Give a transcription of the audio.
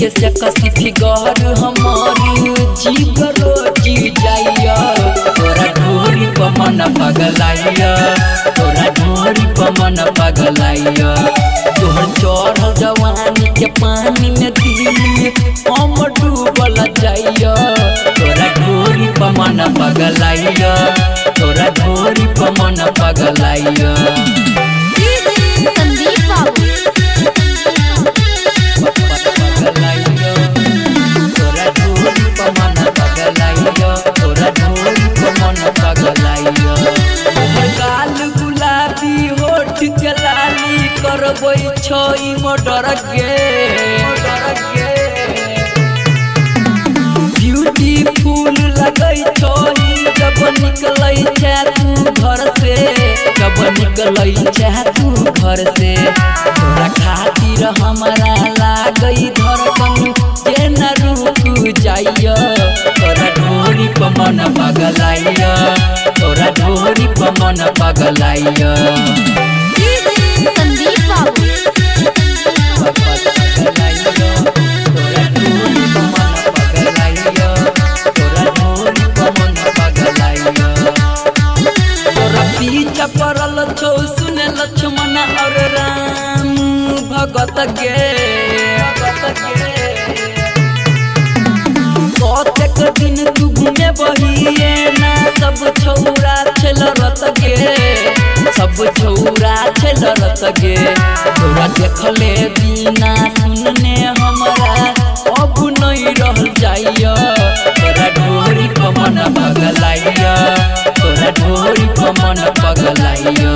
देखे से कसी फिगर हमारी जीगरो जी जाइया तोरा ढोरी पर मन पगलाइया तोरा ढोरी पर मन पगलाइया तोहर चढ़ल जवानी के पानी में दिल हम डूबल जाइया तोरा ढोरी पर मन पगलाइया तोरा ढोरी पर मन पगलाइया संदीप बाबू तोरा ढोरी पर मन पगलाइया तोरा ढोरी पर मन पगलाइया तोहर गाल गुलाबी होठ के लाली करबै छई मोटर के ब्यूटीफुल लगै छई जब निकलै छै तू घर से जब निकलै छै तू घर से तोरा खातिर हमरा लागै धड़कन जे न रुक जाइया तोरा ढोरी पर मन पगलाइया तोरा ढोरी पर मन पगलाइया संदीप बाबू तोरा ढोरी पर मन पगलाइया तोरा ढोरी पर मन पगलाइया तोरा पीछा पड़ल छौ सुने लक्ष्मण और राम भगत के कतेक दिन तू घूमे बहिए ना सब छौरा छल रत गे सब छौरा छल रत गे तोरा देखले बिना सुनने हमरा अब नहीं रह जाइया तोरा ढोरी पर मन पगलाइया तोरा ढोरी पर मन पगलाइया।